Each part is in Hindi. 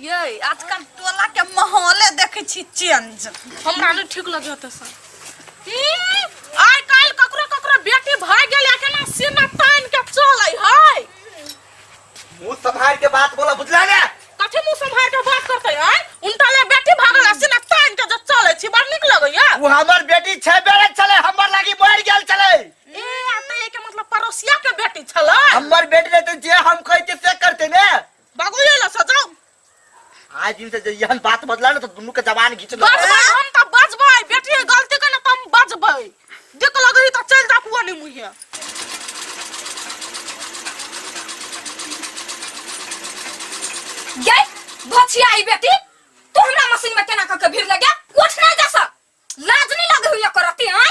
ये आजकल टोला के माहौल देखे छी चेंज हमरा न ठीक लगे होते सर आइ काल ककरो ककरो बेटी भाग गेल केना सीना तान के चलै है मुंह संभाल के बात बोला बुझला ने कथि मुंह संभाल के बात करते है उनटा ले बेटी भागल सीना तान के ज चलै छी बड़ निक लगे या वो हमर बेटी छै बेरे चले हमर लागी मर गेल चले ए आते के मतलब पड़ोसिया के बेटी छलै हमर बेटी ने तो जे हम कहते से करते ने बाबू ये ला सजाओ आज दिन से यहन बात बदला ना तो दोनों के जवान घिच लो हम त बजबै बेटी गलती करना त हम बजबै देख लगई त चल जा पुआनी मुहिया गई भछिया आई बेटी तू हमरा मशीन में केना क के भीड़ लगे उठ ना जैसा लाज नहीं लगे हुई करती है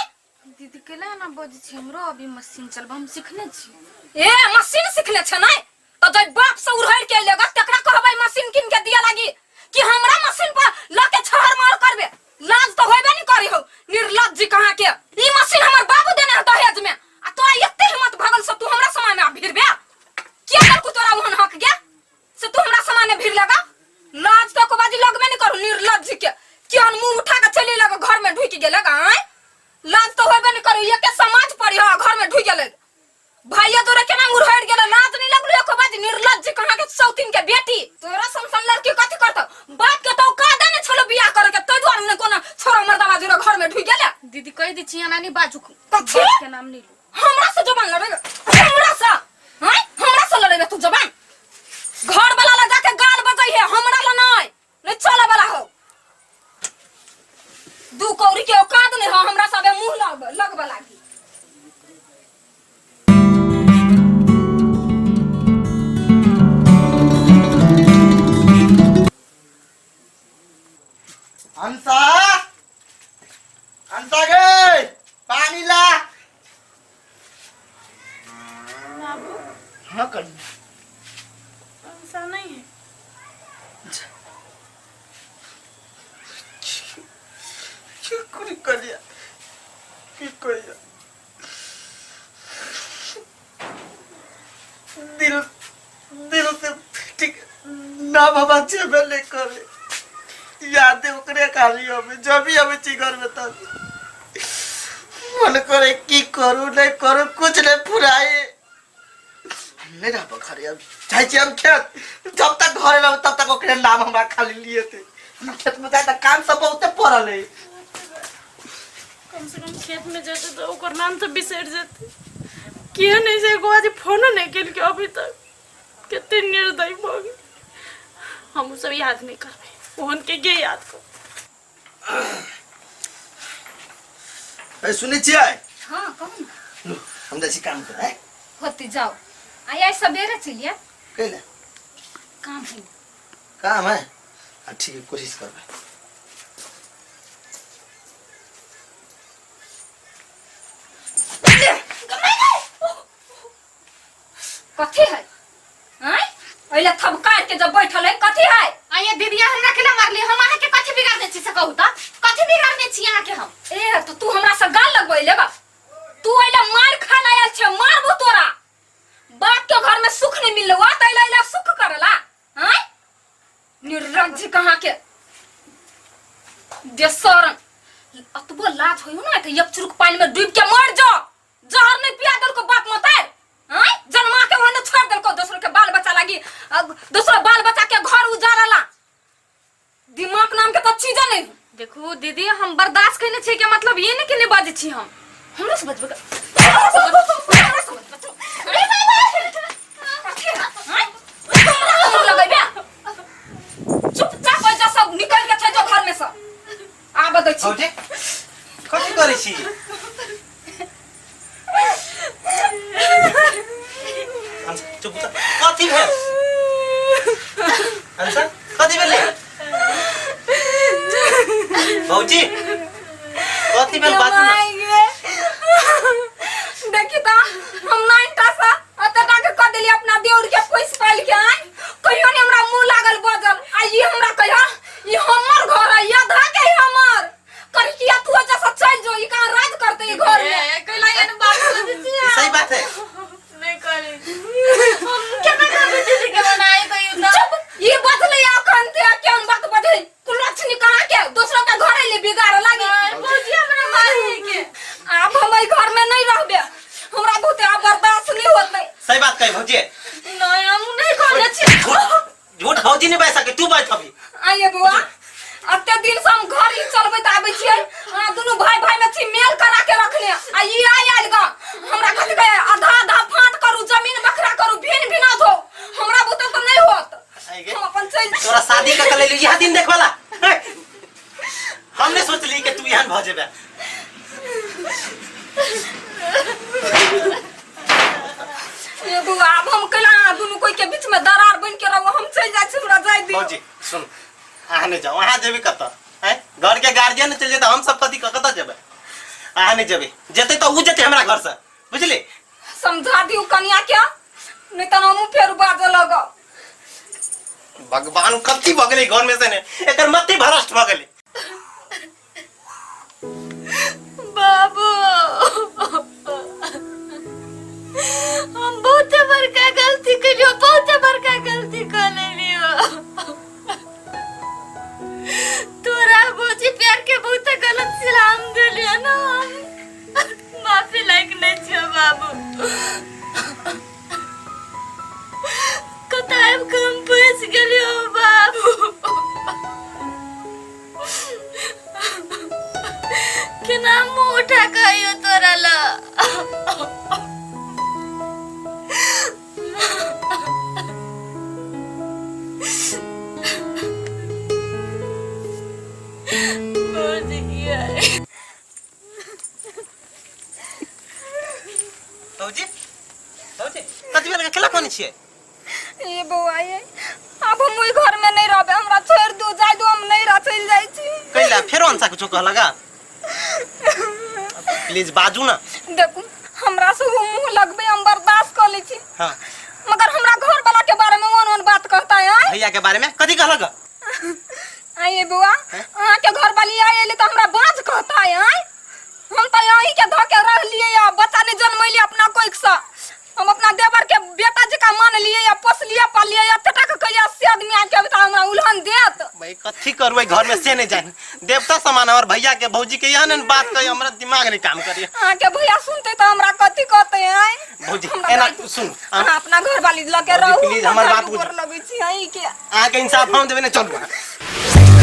दीदी केला ना बज छी हमरो अभी मशीन चलबा हम सीखने छी ए मशीन सीखले छ नै तो जब बाप से उड़हर के लेगा तकरा कहबै मशीन किन के दिया लागी कि हमरा मशीन पर लाके छहर मार करबे लाज तो होबे नहीं करी हो निर्लज्ज कहां के ई मशीन हमर बाबू देने दहेज में आ तोरा एते हिम्मत भगल से तू हमरा समय में भिड़बे क्या कर तू तोरा ओहन हक गे से तू हमरा समय में भिड़ लगा लाज तो को बाजी लगबे नहीं करू निर्लज्ज के केन मुंह उठा के चली लगा घर में ढुक गेल लगा लाज तो होबे नहीं करू ये के समाज पर हो घर में ढुक गेल भाइया तोरा केना मुरहर गेल लाज नहीं लगलो को बाजी निर्लज्ज कहां के सौतीन के बेटी तोरा समसन लड़की कथि करत बात के तो का देने छलो बियाह करे के तोय द्वार में कोना छोरा मर्दावा जोरा घर में ढुक गेल दीदी कह दी छी नानी बाजू कथि के नाम नहीं लो हमरा से जबान लड़े हमरा से हैं हमरा से लड़े तू जबान घर वाला ला जाके गाल बजाई है हमरा ला नहीं चले वाला हो दू कौरी के औकात नहीं हो हमरा सबे मुंह लगबा लागी अंसा अंसा गए पानी ला बाबू हां कर ऐसा नहीं है कुछ कर दिया कि कोई दिल दिल से ठीक ना बाबा जेबे ले करे याद है ओकरे खाली हमें जब भी हमें चिगर में था मन करे की करूं नहीं करूं कुछ नहीं फुराए नहीं रह बखरे अब चाहे हम खेत जब तक घर रहो तब तक ओकरे नाम हमरा खाली लिए थे हम खेत में जाए काम सब बहुते पड़ल है कम से कम खेत में जाते तो ओकर नाम तो बिसर जाते किया नहीं से को आज फोन नहीं केल के अभी तक कितने निर्दयी हो गए हम सब याद नहीं करबे फोन के गे याद को ए सुनै छियै हां कहू ना लो हम जैसे काम कर है होती जाओ आई सवेरे चलिए कैले काम है काम है ठीक है कोशिश करबे कथि है हैं ओइला थबकार के जब बैठल है कथि है आये दीदी हमरा केला मारली हम आके कथि बिगाड़ दे छी से कहू त कथि बिगाड़ दे छी यहां के हम ए तो तू हमरा से गाल लगबै लेबा तू ओइला मार खा आयल छे मारबो तोरा बाप के घर में सुख नहीं मिललो आ तैला सुख करला हैं निर्लज्ज कहां के देसर अतबो लाज होयो ना त एक चुरुक पानी में डूब के मर जा जहर नहीं पिया दल को बाप मत हैं जन्मा के वहने छोड़ दल को दूसरे के बाल बच्चा लागी दूसरा बाल बच्चा के घर उजाड़ला दिमाग नाम के तो चीज नहीं देखो दीदी हम बर्दाश्त करने छी के मतलब ये नहीं कि नहीं बाजे छी हम हमरा से बचबे चुपचाप हो जा सब निकल के छै जो घर में से आ बदै छी औटे कथि करै छी चुप कथि भेल अंसा कथि भेल भौजी कथि भेल बात ना देखि त हम नाइनटा सा अतटा के क देली अपना देउर के पैस पाल के आइ कहियो ने हमरा मुंह लागल बजल आ ई हमरा कहिया ई हमर घर है या धा के हमर करी किया तू जैसा चल जो ई का राज बैठ सके तू बैठ अभी आइए बुआ अत्ते दिन से हम घर ही चलबैत आबै छियै हां दुनु भाई भाई में छी मेल करा के रखले आ ई आयल ग हमरा कथि कहे आधा आधा फांट करू जमीन बखरा करू भिन भिना दो हमरा बुते तो नहीं होत हम अपन चल तोरा शादी का ले लियो यह दिन देख वाला हमने सोचली कि तू यहां भ जेबे ये बुआ अब हम कला दुनु कोई के बीच में दरार बन के रहो हम चल जाय छी हमरा जाय दी भौजी सुन आने जाओ वहां जेबे कत हैं घर के गार्जियन चल जेता हम सब कथि कत जेबे आने जेबे जेते तो उ जेते हमरा घर से बुझली समझा दियो कन्या क्या नहीं त हम फेर बाजे लगा भगवान कथि भगले घर में से ने एकर मति भ्रष्ट भगले बाबू हम बहुत बड़का गलती करियो बहुत बड़का गलती कर लेलियो तोरा भौजी प्यार के बहुत गलत सलाम देलियो ना माफी लायक नहीं छियो बाबू कताब कम फंस गेलियो बाबू केना मुंह उठा कहियो तोरा ला भौजी भौजी कथि बेला खेला कोनी छिए ये बउआ ये अब हम ओई घर में नहीं रहबे हमरा छोड़ दो जाय दो हम नहीं रह चल जाय छी कैला फेर अंसा कुछ कह लगा प्लीज बाजू ना देखू हमरा से वो मुंह लगबे हम बर्दाश्त कर ली छी हां मगर हमरा घर वाला के बारे में ओन बात कहता है भैया के बारे में कथि कह लगा आइए बुआ हां के घर वाली आइले तो हमरा बाज कहता है हम तो यही के धके रह लिए या बच्चा ने जन्म लिए अपना कोई सा हम अपना देवर के बेटा जी का मान लिए या पोस लिए पाल लिए या टटा के कहिया से आदमी आके बता हमरा उल्हन देत भाई कथि करबै घर में से नहीं जाए देवता समान और भैया के भौजी के यहाँ न बात कही हमरा दिमाग नहीं काम करिए हां के भैया सुनते तो हमरा कथि कहते हैं भौजी एना सुन हां अपना घर वाली लगे भौजी, रहू प्लीज, हमर बात बुझ। लगे छी हई के आके इंसाफ हम देबे न चल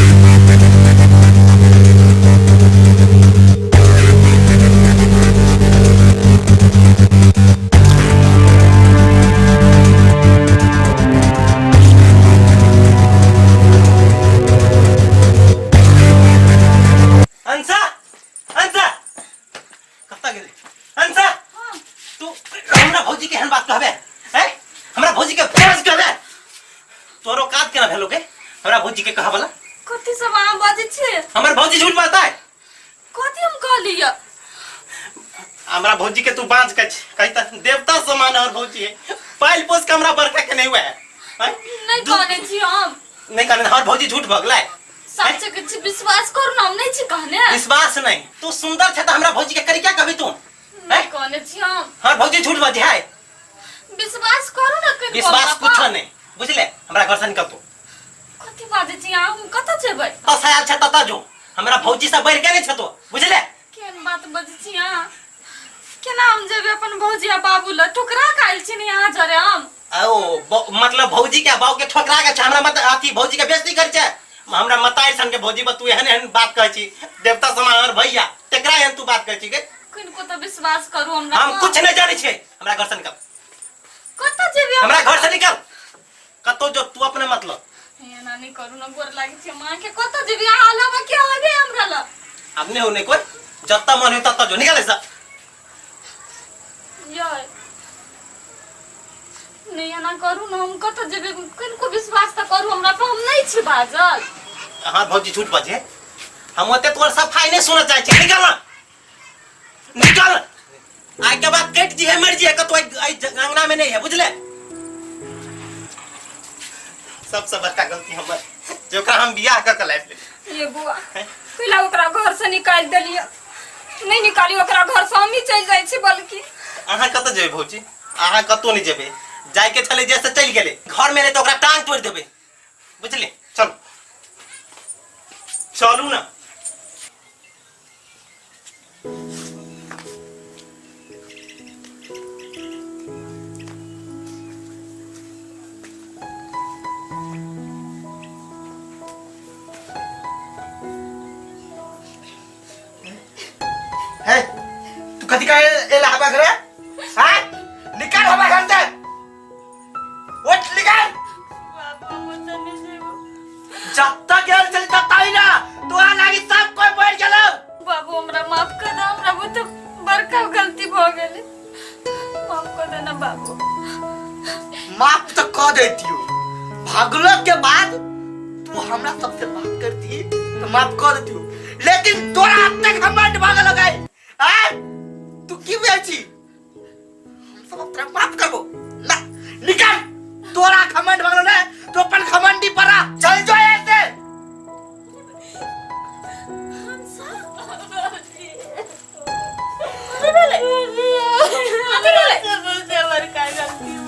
अंसा अंसा कत्ता गेले अंसा तू हमरा भौजी के हन बात कहबे हैं हमरा भौजी के फर्ज कहबे तोरो काज केना भेलो के हमरा भौजी के कहा वाला कथि सब आ बाजे छे हमर भौजी झूठ बोलता है कथि हम कह लिया हमरा भौजी के तू बांझ के कहता देवता समान और भौजी है पाइल पोस के हमरा बरका के नहीं हुआ है हैं? नहीं कहने छी हम नहीं कहने हमर भौजी झूठ भगला है सच कुछ विश्वास करू ना हम नहीं छी कहने विश्वास नहीं तू सुंदर छ त हमरा भौजी के करी क्या कहबी तू नहीं कहने छी हम हमर भौजी झूठ बजे है विश्वास करू ना कनी विश्वास कुछ नहीं बुझले हमरा घर से निकल तू कथि बाजे छी हम कत जेबै बस आयल छ तता जो हमरा भौजी से बढ़ के नहीं छ तू बुझले केन बात बाजे छी हां केना हम जेबै अपन भौजी आ बाबू ल ठुकरा काइल छी नहीं आ जरे हम मतलब भौजी के बाऊ के ठोकरा के छ हमरा मत अथी भौजी के बेइज्जती कर छ हमरा मताई सन के भौजी तू एहन बात कहै छी देवता समान और भैया तेकरा एहन तू बात कहै छी के किनको तो विश्वास करू हमरा हम कुछ नहीं जाने छे हमरा घर से निकल कत जेबै हमरा घर से निकल कतो जो तू अपने मतलब हे नानी करू ना गोर लागी छी मां के कत जेबै आला में के होबे हमरा ल अब नहीं होने कोई जत्ता मन हो तत्ता जो निकल ऐसा यार नहीं ना करू ना हम कत जेबै किनको विश्वास त करू हमरा पे हम नहीं छी बाजल हां भौजी झूठ बजे हम ओते तोर सफाई नहीं सुनत चाहे छी निकल ना निकल आज के बाद कट जी है मर जी है कतो अंगना में नहीं है बुझले सबसे बड़का गलती हमर जोकरा हम बियाह क के लाइफ ले ये बुआ पहला ओकरा घर से निकाल देलिए नहीं निकाली ओकरा घर से हम ही चल जाय छी बल्कि अहाँ कत जेबै भौजी अहाँ कतो नहीं जेबै जाय के चले जैसे चल गेले घर में ले तो ओकरा टांग तोड़ देबै बुझले चल चलू ना कथी का एला हवा घरे हां निकाल हवा घर से उठ निकाल बाबू मुझे नहीं जब तक गेल चल तब ताई ना तोरा लागी सब कोई मर गेलो बाबू हमरा माफ कर दे हमरा बहुत बड़का गलती भ गेलै माफ कर देना बाबू माफ तो कर देती हो भागलो के बाद तू हमरा सबसे बात करती तो माफ कर देती हो लेकिन तोरा हाथ तक घमंड भागल गई आ तू की बेची हम सब तेरा माफ करबो ना निकाल तोरा घमंड भागल ना तो अपन घमंडी परा चल जो ऐसे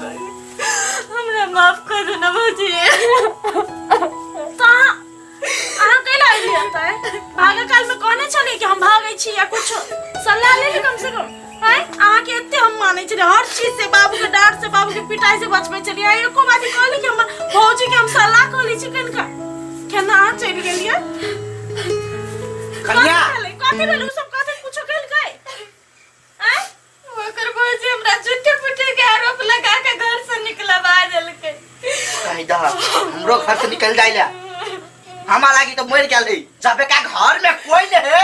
हमरा माफ कर देना भौजी कहाँ अहाँ कैला आइली आता है भागा काल में कहने चली कि हम भागै छी या कुछ सलाह ले ली कम से कम हैं अहाँ के एते हम मानै छी हर चीज से बाबू के डांट से बाबू के पिटाई से बचबै चली आई एको बात कहली कि हम भौजी के हम सलाह कहली छी कनका केना अहाँ चलि गेलियै कन्या कथि भेल उ सब कथि कुछो कैल गए हैं ओकर भौजी हमरा झूठे पुठे के आरोप लगा के घर से निकलवा देलकै कहिदा हमरो घर से निकल जाइला हमा लागी तो मर गेल रही जबे का घर में कोई नहीं है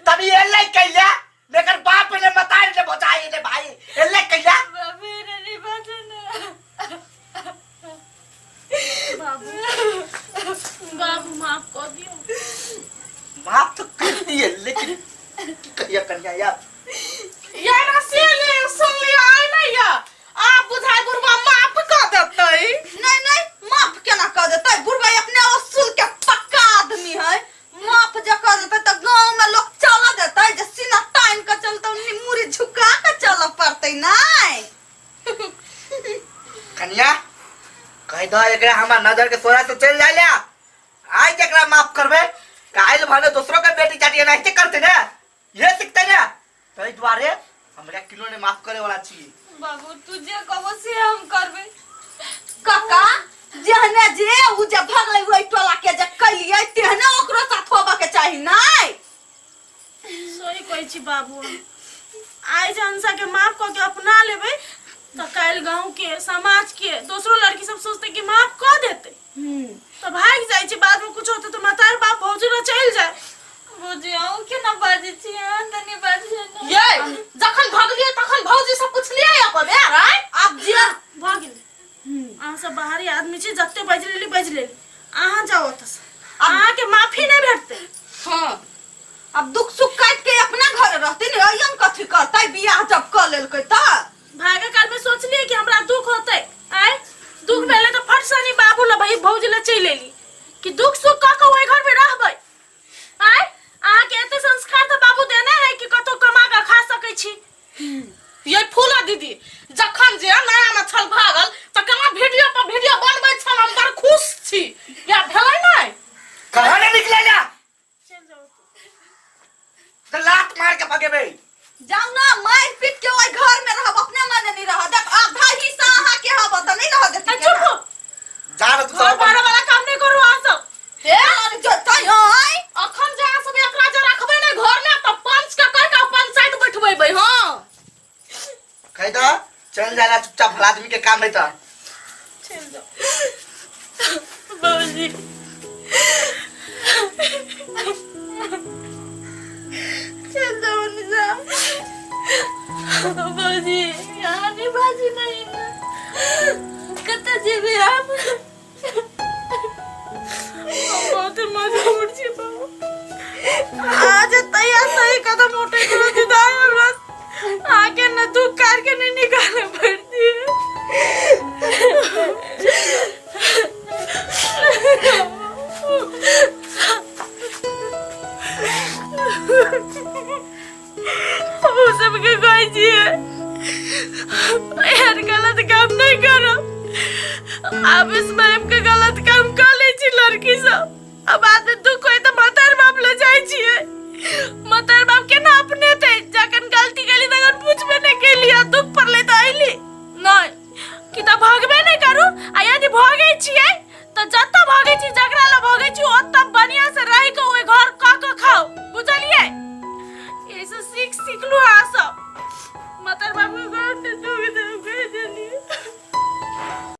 तभी एले कैला लेकर बाप ने बताई ने बचाई ने भाई एले कैला बाबू रे रे बात बाबू बाबू माफ कर दियो माफ तो कर दिए लेकिन कहिया कन्या यार यार असेले सुन लिया आई नहीं या आप बुझाई बुढ़वा माफ कर देतै नहीं नहीं माफ केना कर देतै बुढ़वा अपने असूल के पक्का आदमी है माफ जे कर देतै त गांव में लोग चला देतै जे सीना तान के चलतै मुरी झुका के चल पड़तै नहीं कन्या कह दो एकरा हमार नजर के सोरा से चल जाइला आज एकरा माफ करबे काइल भने दूसरों के बेटी चाटी नहीं करते ना ये सीखते ना तई द्वारे हमरा किलो ने माफ करे वाला छी बाबू तुझे कबो से हम करबे काका जहने जे उ जे भगलै ओइ टोला के जे कलियै तेहने ओकरो साथ होबा के चाही नहीं सही कहै छी बाबू आइ जनसा के माफ क के अपना लेबै तो काल गांव के समाज के दूसरो लड़की सब सोचते कि माफ कर देते तो भाग जाई छी बाद में कुछ होते तो मातार बाप भौजी न चल जाए भौजी आऊ के न बाजे छी तनी बाजे न ये जखन भगलियै तखन भौजी से पुछलियै अपन यार आप जे भाग गेल अहाँ सब बाहरी आदमी छी जत्ते बज लेली अहाँ जाओ तस अहाँ के माफी नहीं भेटते हां अब दुख सुख काट के अपना घर रहते ने अयन कथि करतै बियाह जब क लेलकै त भागे काल में सोचलिए कि हमरा दुख होतै आय दुख भेले तो फट सनी बाबू ल भाई भौजी ल चल लेली कि दुख सुख का के ओइ घर में रहबै आय अहाँ के एते संस्कार तो बाबू देने है कि कतो कमा के खा सकै छी ये फूला दीदी जखन जे नया में छल भागल त केना वीडियो पर वीडियो बनबै छल हम बड़ खुश छी या भेलै नै कहां ने निकलेला चल जाओ तो लात मार के भगेबे जाऊ ना मार पीट के ओइ घर में रहब अपने मन नहीं रह देख आधा हिस्सा अहाँ के हब त नहीं रह देती चुप हो जा रे तू घर बाहर वाला काम नहीं करू अहाँ सब हे और जो तई होय अखन जा सब एकरा जे रखबे नै घर में त पंच के कह के पंचायत बैठबेबै हां कह दो चल जाला चुपचाप भला आदमी के काम नहीं था चल जाओ बाबूजी चल जाओ निजा बाबूजी यहाँ नहीं बाजी नहीं ना कत्ता जेबे हम बहुत मजबूर छी बाबू आज तैयार सही कदम उठे के दिदार हमरा आगे न दुख कार के नहीं निकाले पड़ती वो सबके कोई जी यार गलत काम नहीं करो अब इस मैम के गलत काम कर ले छी लड़की सब अब बाद में दुख होई तो मतार बाप ले जाई छी मतार बाप के ना अपने